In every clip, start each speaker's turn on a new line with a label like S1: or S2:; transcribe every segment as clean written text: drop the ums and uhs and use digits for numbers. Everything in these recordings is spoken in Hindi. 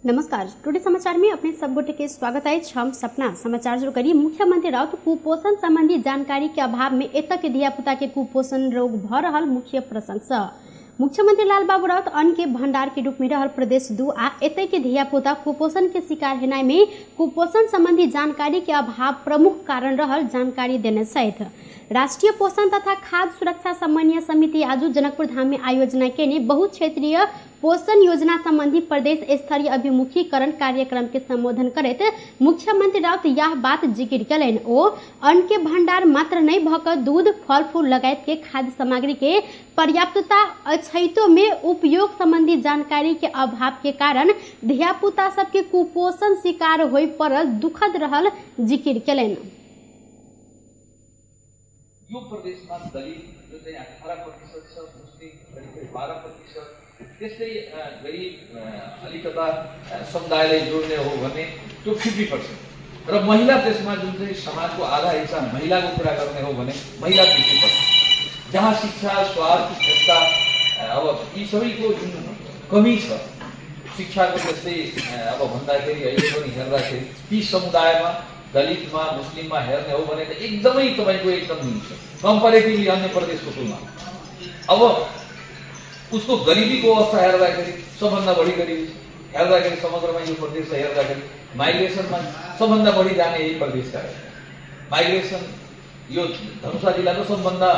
S1: नमस्कार, टुडे समाचार में अपने सब गोटे के स्वागत है। हम सपना समाचार शुरू करिए। मुख्यमंत्री राउत कुपोषण संबंधी जानकारी के अभाव में एतक धियापुता के कुपोषण रोग भ रहल मुख्य प्रशंसा। मुख्यमंत्री लालबाबू राउत अन्न के भंडार के रूप में रहल प्रदेश 2 आ एतय के धियापुता कुपोषण के शिकार हेनाय में कुपोषण संबंधी जानकारी के अभाव प्रमुख कारण रहल जानकारी देने सहित राष्ट्रीय पोषण तथा खाद्य सुरक्षा समन्वय समिति आज जनकपुर धाम में आयोजना के बहुक्षेत्रीय पोषण योजना संबंधी प्रदेश स्तरीय अभिमुखीकरण कार्यक्रम के संबोधन करते मुख्यमंत्री राउत यह बात जिक्र कलन। ओ अन्न के भंडार मात्र नहीं भक दूध फल फूल लगायत के खाद्य सामग्री के पर्याप्तता अछैतो में उपयोग संबंधी जानकारी के अभाव के कारण धियापुता सबके कुपोषण शिकार होय पड़ल दुखद रहल जिक्र कलन।
S2: यो प्रदेशमा दलित जो चाहिँ 18% छ, मुस्लिम करिब 12%, त्यस्तै गरीब अलिकता समुदायलाई जोड्ने हो भने त्यो 50% र महिला त्यसमा जुन चाहिँ समाजको आधा हिस्सा महिलाको कुरा गर्ने हो भने महिला 50%। जहाँ शिक्षा स्वास्थ्य जस्ता अब यी सबैको जुन कमी छ शिक्षाको जस्तै अब भन्दाखेरि अहिले पनि हेर्दाखेरि ती समुदायमा दलितमा मुस्लिममा हेर्ने हो भने त एकदमै तपाईको एकदम हुन्छ कम्पेरेटिभली अन्य प्रदेशको तुलनामा। अब उसको गरिबीको अवस्था हेर्दाखेरि सबभन्दा बढी गरिबी हेर्दाखेरि समग्रमा यो प्रदेशलाई हेर्दाखेरि माइग्रेसनमा सबभन्दा बढी जाने यही प्रदेशका माइग्रेसन यो धनुषा जिल्लाको सबभन्दा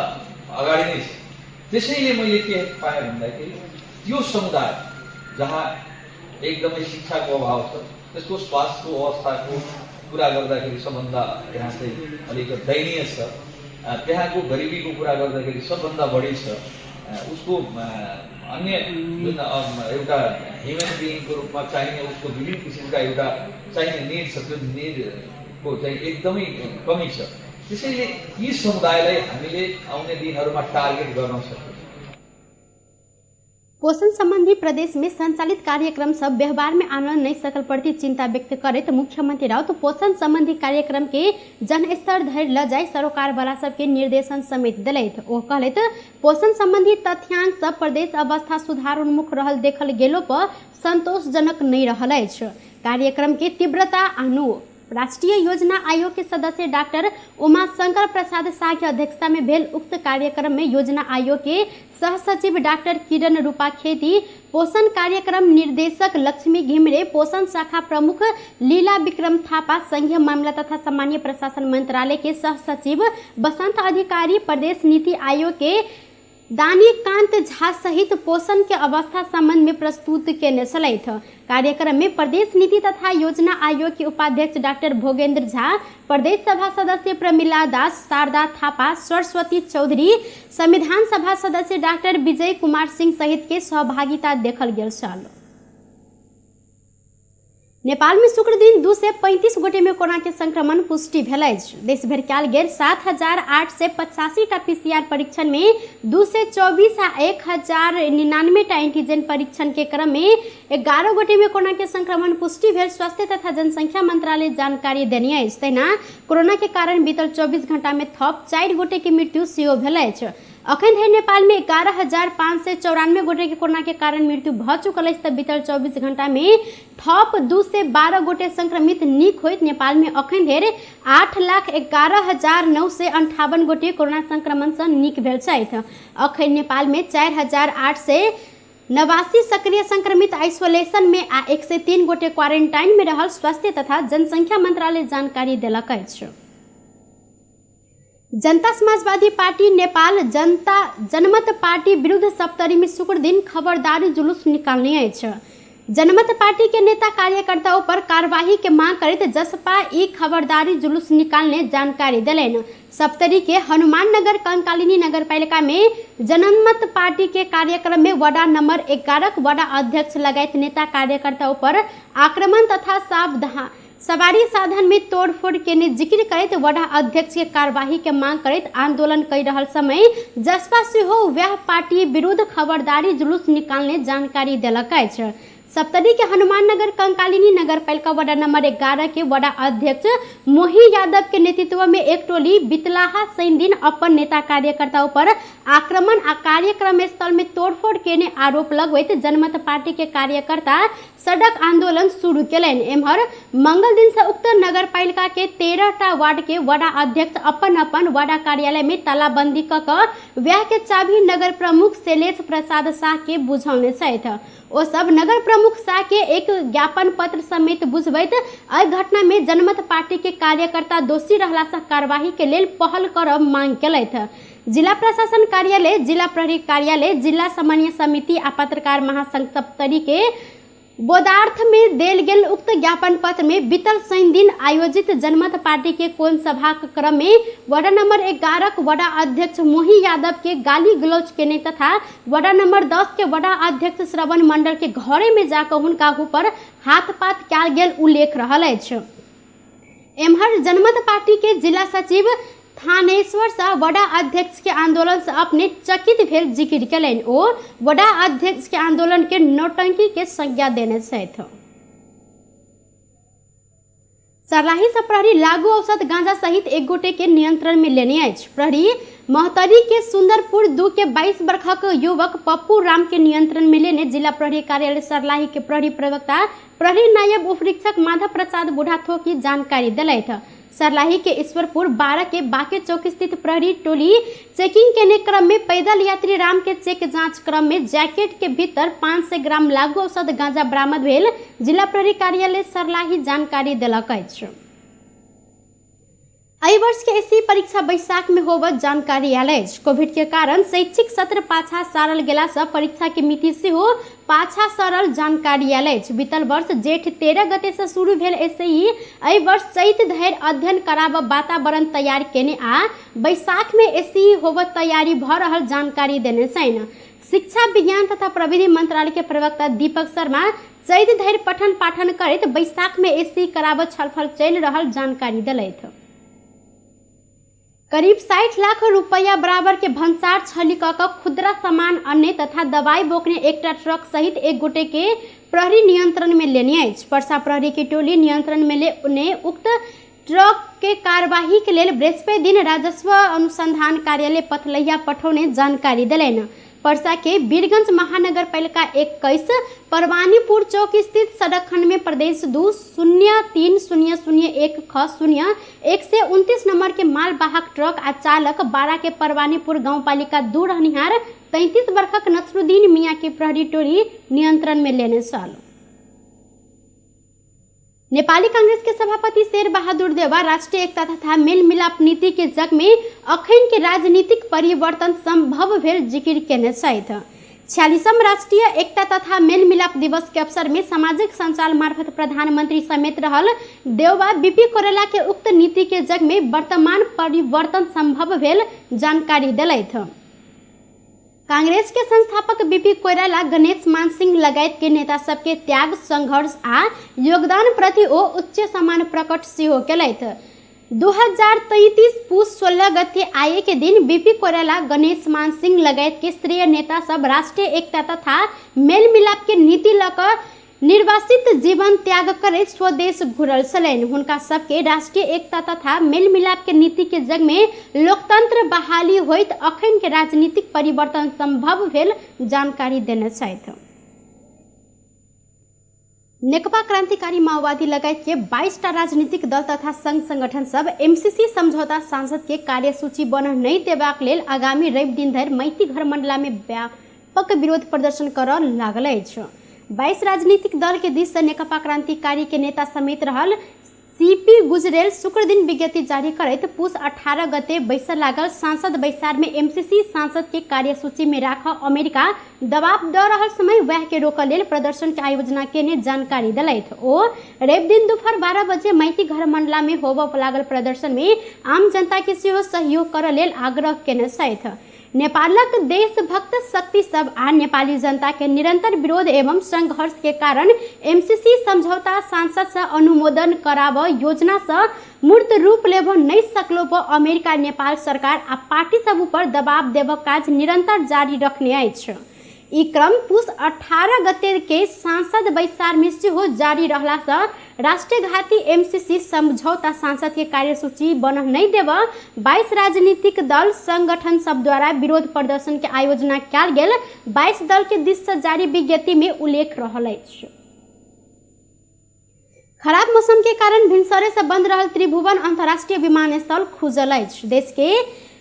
S2: अगाडि नै छ। त्यसैले मैले के पाएँ भन्दाखेरि यो समुदाय जहाँ एकदमै शिक्षाको अभाव छ त्यसको स्वास्थ्यको अवस्थाको कुरा गर्दाखेरि सबभन्दा त्यहाँ चाहिँ अलिक दयनीय छ, त्यहाँको गरिबीको कुरा गर्दाखेरि सबभन्दा बढी छ, उसको अन्य जुन एउटा ह्युमन बिइङको रूपमा चाहिने उसको विभिन्न किसिमका एउटा चाहिने निड छ त्यो निडको चाहिँ एकदमै कमी छ। त्यसैले यी समुदायलाई हामीले आउने दिनहरूमा टार्गेट गर्न सक्छौँ।
S1: पोषण संबंधी प्रदेश में संचालित कार्यक्रम सब व्यवहार में आनन नहीं सकल प्रति चिंता व्यक्त करते मुख्यमंत्री राउत पोषण संबंधी कार्यक्रम के जन स्तर धरि ल जाय सरोकार वाला सबके निर्देशन समेत दिलैथ। ओ कहलैथ पोषण संबंधी तथ्यांक सब प्रदेश अवस्था सुधार उन्मुख रहल देखल गेलो पर संतोषजनक नहीं रहल अछि। कार्यक्रम के तीव्रता अनु राष्ट्रीय योजना आयोग के सदस्य डॉक्टर उमाशंकर प्रसाद शाह की अध्यक्षता में भेल उक्त कार्यक्रम में योजना आयोग के सह सचिव डॉक्टर किरण रूपा खेती, पोषण कार्यक्रम निर्देशक लक्ष्मी घिमरे, पोषण शाखा प्रमुख लीला विक्रम थापा, संघीय मामला तथा सामान्य प्रशासन मंत्रालय के सह सचिव बसंत अधिकारी, प्रदेश नीति आयोग के दानीकांत झा सहित पोषण के अवस्था संबंध में प्रस्तुत केने छलैथ। कार्यक्रम में प्रदेश नीति तथा योजना आयोग के उपाध्यक्ष डॉक्टर भोगेंद्र झा, प्रदेश सभा सदस्य प्रमिला दास, शारदा थापा, सरस्वती चौधरी, संविधान सभा सदस्य डॉक्टर विजय कुमार सिंह सहित के सहभागिता देखल गेल छल। नेपाल में शुक्र दिन 2 से 35 गोटे में कोरोना के संक्रमण पुष्टि भेल अछि। देश भर कयल गेल 7,885 टा पीसीआर परीक्षण में 2 से 24 आ 1,099 टा एंटीजन परीक्षण के क्रम में 11 गोटे में कोरोना के संक्रमण पुष्टि भेल स्वास्थ्य तथा जनसंख्या मंत्रालय जानकारी देने अछि। तहिना कोरोना के कारण बीतल 24 घंटा में थप 4 गोटे की मृत्यु सेहो भेल अछि। अखन धरि नेपाल में 11,594 गोटे के कोरोना के कारण मृत्यु भ चुकल अछि। बीतल 24 घंटा में थप 2 से 12 गोटे संक्रमित नीक होइत नेपाल में अखन धरि 8,11,958 गोटे कोरोना संक्रमण से नीक भेल छथि। अखन नेपाल में 4,889 सक्रिय संक्रमित आइसोलेशन में आ 103 गोटे क्वारंटाइन में रहल स्वास्थ्य तथा जनसंख्या मंत्रालय जानकारी देलक अछि। जनता समाजवादी पार्टी नेपाल जनमत पार्टी विरुद्ध सप्तरी में शुक्र दिन खबरदारी जुलूस निकालने अछि। जनमत पार्टी के नेता कार्यकर्ताओं पर कार्यवाही के मांग करते जसपा ई खबरदारी जुलूस निकालने जानकारी दिलन। सप्तरी के हनुमान नगर कंकालिनी नगर पालिका में जनमत पार्टी के कार्यक्रम में वडा नंबर 11 वडा अध्यक्ष लगायत नेता कार्यकर्ताओं पर आक्रमण तथा सवारी साधन में तोड़फोड़ के जिक्र करते वडा अध्यक्ष के कार्यवाही के मांग करते आंदोलन कर रहल समय जसपा से हो वह पार्टी विरुद्ध खबरदारी जुलूस निकालने जानकारी दिलक अछि। सप्तरी के हनुमान नगर कंकालिनी नगर पालिका वडा नंबर 11 के वडा अध्यक्ष मोही यादव के नेतृत्व में एक टोली बितलाहा शनि दिन अपन नेता कार्यकर्ताओं पर आक्रमण आ कार्यक्रम स्थल में तोड़फोड़ केने आरोप लगवैत जनमत पार्टी के कार्यकर्ता सड़क आंदोलन शुरू केलनि। एम्हर मंगल दिन से उक्त नगर पालिका के 13टा वार्ड के वडा अध्यक्ष अपन अपन वडा कार्यालय में तालाबंदी क व्याह के चाभी नगर प्रमुख शैलेश प्रसाद शाह के बुझौने छथि। ओ सब नगर प्रमुख शाह के एक ज्ञापन पत्र समेत बुझबैत एहि घटना में जनमत पार्टी के कार्यकर्ता दोषी रहला से कार्यवाही के लेल पहल करब मांग केलथि। जिला प्रशासन कार्यालय, जिला प्रहरी कार्यालय, जिला समन्वय समिति आ पत्रकार महासंघ सप्तरी के बोधार्थ में देल गेल उक्त ज्ञापन पत्र में बीतल शनि दिन आयोजित जनमत पार्टी के कोन सभा क्रम में वडा नंबर 11 वडा अध्यक्ष मोही यादव के गाली गलौज केने तथा वडा नंबर 10 के वडा अध्यक्ष श्रवण मंडल के घरे में जाकर हुनका ऊपर हाथपात कयल गेल उल्लेख रहल अछि। एम्हर जनमत पार्टी के जिला सचिव थानेश्वर शाह वडा अध्यक्ष के आंदोलन से अपने चकित भेल जिक्र केलनि। ओ वडा अध्यक्ष के आंदोलन के नौटंकी के संज्ञा देने छथि। सर्लाही से प्रहरी लागू औषध गांजा सहित एक गोटे के नियंत्रण में लेने अछि। प्रहरी महतरी के सुंदरपुर 2 के 22 वर्षक युवक पप्पू राम के नियंत्रण में लेने जिला प्रहरी कार्यालय सर्लाही के प्रहरी प्रवक्ता प्रहरी नायब उपरीक्षक माधव प्रसाद बुढ़ाथो की जानकारी दिलथि। सर्लाही के ईश्वरपुर 12 के बाके चौक स्थित प्रहरी टोली चेकिंग केने क्रम में पैदल यात्री राम के चेक जांच क्रम में जैकेट के भीतर 500 ग्राम लागू औषध गांजा बरामद भेल जिला प्रहरी कार्यालय सर्लाही जानकारी देलक अछि। एहि वर्ष के एससी परीक्षा बैसाख में होबत जानकारी आयल अछि। कोविड के कारण शैक्षिक सत्र पाछा सारल गेला से परीक्षा के मिति सेहो पाछा सरल जानकारी आयल अछि। बीतल वर्ष जेठ 13 गते से शुरू भेल एसई एहि वर्ष चैत धरि अध्ययन कराब वातावरण तैयार केने आ बैसाख में एसई होबत तैयारी भ रहल जानकारी देने छनि। शिक्षा विज्ञान तथा प्रविधि मंत्रालय के प्रवक्ता दीपक शर्मा चैत धरि पठन पाठन करैत बैसाख में एसई कराब छलफल चलि रहल जानकारी देलथि। करीब 60 लाख रुपया बराबर के भंसार छली क खुदरा सामान अन्य तथा दवाई बोकने एकटा ट्रक सहित एक गोटे के प्रहरी नियंत्रण में लेने अछि। परसा प्रहरी की टोली नियंत्रण में ले उक्त ट्रक के कार्यवाही के लेल बृहस्पति दिन राजस्व अनुसंधान कार्यालय पथलैया पठौने जानकारी दिलनि। परसा के वीरगंज महानगर पालिका 21 परवानीपुर चौक स्थित सड़क खंड में प्रदेश 2 030001 ख 129 नंबर के मालवाहक ट्रक आ चालक 12 के परवानीपुर गांव पालिका 2 रहनिहार 33 वर्षक नसरुद्दीन मियां के प्रहरी टोली नियंत्रण में लेने छल। नेपाली कांग्रेस के सभापति शेर बहादुर देवा राष्ट्रीय एकता तथा मेल मिलाप नीति के जग में अखन के राजनीतिक परिवर्तन संभव भेल जिक्र केने छथि। 46वां राष्ट्रीय एकता तथा मेल मिलाप दिवस के अवसर में सामाजिक संचार मार्फत प्रधानमंत्री समेत रहल देवबा बीपी कोइराला के उक्त नीति के जग में वर्तमान परिवर्तन संभव भेल जानकारी दिलथि। कांग्रेस के संस्थापक बीपी कोइराला गणेश मान सिंह लगायत के नेता सबके त्याग संघर्ष आ योगदान प्रति ओ उच्च सम्मान प्रकट सेहो केलथि। 2033 पुष 16 गते आए के दिन बीपी कोइराला गणेश मान सिंह लगायत के स्तरीय नेता सब राष्ट्रीय एकता तथा मेल मिलाप के नीति लकर निर्वासित जीवन त्याग करे स्वदेश घुरल छलनि। हुनका सबके राष्ट्रीय एकता तथा मेल मिलाप के नीति के जग में लोकतंत्र बहाली होइत अखन के राजनीतिक परिवर्तन संभव भेल जानकारी देने छथि। नेकपा क्रांतिकारी माओवादी लगायत के 22टा राजनीतिक दल तथा संघ संगठन सब एमसीसी समझौता सांसद के कार्यसूची बनह नहीं देबाक लेल आगामी रवि दिन धरि मैती घर मंडला में व्यापक विरोध प्रदर्शन करऽ लागल अछि। 22 राजनीतिक दल के दिस से नेकपा क्रांतिकारी के नेता समेत रहल सीपी गुजरेल शुक्र दिन विज्ञप्ति जारी करैत पुष 18 गते बैसर लागल सांसद बैसार में एमसीसी सांसद के कार्यसूची में राख अमेरिका दबाव द रहल समय वह के रोक लेल प्रदर्शन के आयोजना केने जानकारी दिलथि। ओ रवि दिन दोपहर 12 बजे मैती घर मंडला में होबऽ लागल प्रदर्शन में आम जनता के सेहो सहयोग करऽ लेल आग्रह केने छथि। नेपालक देशभक्त शक्ति सब आ नेपाली जनता के निरंतर विरोध एवं संघर्ष के कारण एमसीसी समझौता सांसद से अनुमोदन कराब योजना से मूर्त रूप लेब नहीं सकलो पर अमेरिका नेपाल सरकार आ पार्टी सब ऊपर दबाव देब काज निरंतर जारी रखने अछि। ई क्रम पुस 18 गते के सांसद बैसार में सेहो जारी रहला से राष्ट्रीय घाटी एमसीसी समझौता सांसद के कार्यसूची बन नहीं देव 22 राजनीतिक दल संगठन सब द्वारा विरोध प्रदर्शन के आयोजना कयल गेल 22 दल के दिस से जारी विज्ञप्ति में उल्लेख रहल अछि। खराब मौसम के कारण भिनसरे से बंद रहल त्रिभुवन अंतर्राष्ट्रीय विमानस्थल खुजल अछि। देश के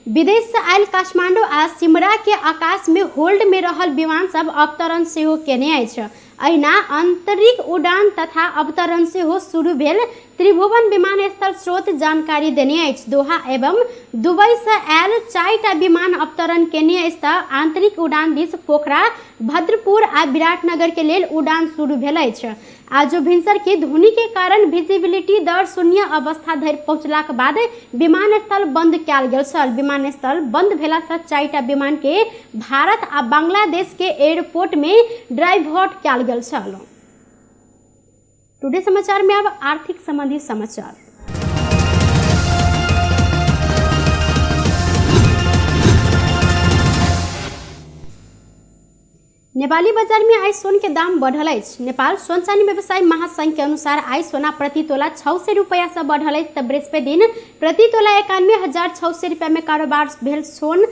S1: विदेश से आयल काठमांडू आ सिमरा के आकाश में होल्ड में रहल विमान सब अवतरण सेहो केने अछि। अहिना आंतरिक उड़ान तथा अवतरण सेहो शुरू भेल त्रिभुवन विमानस्थल स्रोत जानकारी देने अछि। दोहा एवं दुबई से आयल 4टा विमान अवतरण केने अछि तऽ आंतरिक उड़ान दिस पोखरा भद्रपुर आ विराटनगर के लेल उड़ान शुरू भेल अछि। आजो भिनसर के धुनी के कारण विजिबिलिटी दर शून्य अवस्था धरि पहुंचलाक बाद विमानस्थल बंद कयल गेल छल। विमानस्थल बंद भेला से 4टा विमान के भारत आ बांग्लादेश के एयरपोर्ट में डाइवर्ट कयल गेल छल। टुडे समाचार में अब आर्थिक संबंधी समाचार। नेपाली बाजार में आई सोन के दाम बढ़ल अछि। नेपाल सोन चानी व्यवसाय महासंघ के अनुसार आई सोना प्रति तोला 600 रुपया से बढ़ल अछि तऽ बृहस्पति दिन प्रति तोला 91,600 रुपया में कारोबार भेल। सोन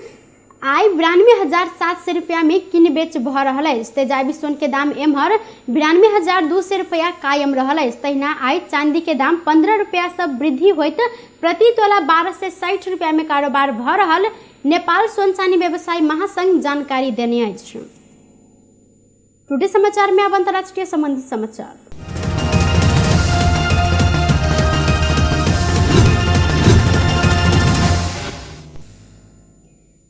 S1: आई 92,700 रुपया में किन बेच भऽ रहल अछि। तेजाबी सोन के दाम एम्हर 92,200 रुपया कायम रहल अछि। तहिना आई चांदी के दाम 15 रुपया से वृद्धि होइत प्रति तोला 1260 रुपया में कारोबार भऽ रहल नेपाल सोन चानी व्यवसाय महासंघ जानकारी देने अछि। टुडे समाचार में अब अंतर्राष्ट्रीय संबंधित समाचार।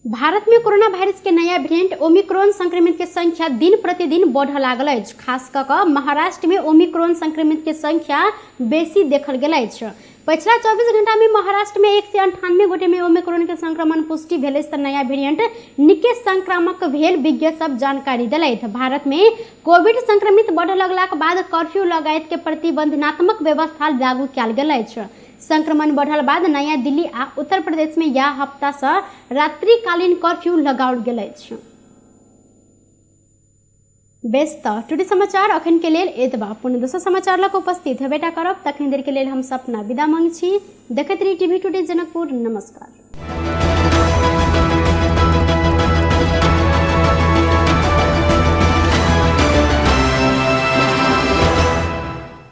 S1: भारत में कोरोना वायरस के नया वेरिएंट ओमिक्रॉन संक्रमित के संख्या दिन प्रतिदिन बढ़ लागल अछि। खास कऽ कऽ महाराष्ट्र में ओमिक्रॉन संक्रमित के संख्या बेसी देखल गेल अछि। पिछला 24 घंटा में महाराष्ट्र में 198 गोटे में ओमिक्रॉन के संक्रमण पुष्टि भेल अछि तऽ नया वेरिएंट निके संक्रामक भेल विज्ञ सब जानकारी देलथि। भारत में कोविड संक्रमित बढ़ लगलाक बाद कर्फ्यू लगायत के प्रतिबंधात्मक व्यवस्था लागू कयल गेल अछि। संक्रमण बढ़ल बाद नया दिल्ली आ उत्तर प्रदेश में यह हफ्ता से रात्रिकालीन कर्फ्यू लगाओल गेल अछि। बेस तऽ टुडे समाचार अखन के लेल एतबा। पुनः दोसर समाचार लऽ उपस्थित हेबेटा करब। तखन देर के लेल हम सपना विदा मांगै छी। देखैत रही टीवी टुडे जनकपुर। नमस्कार।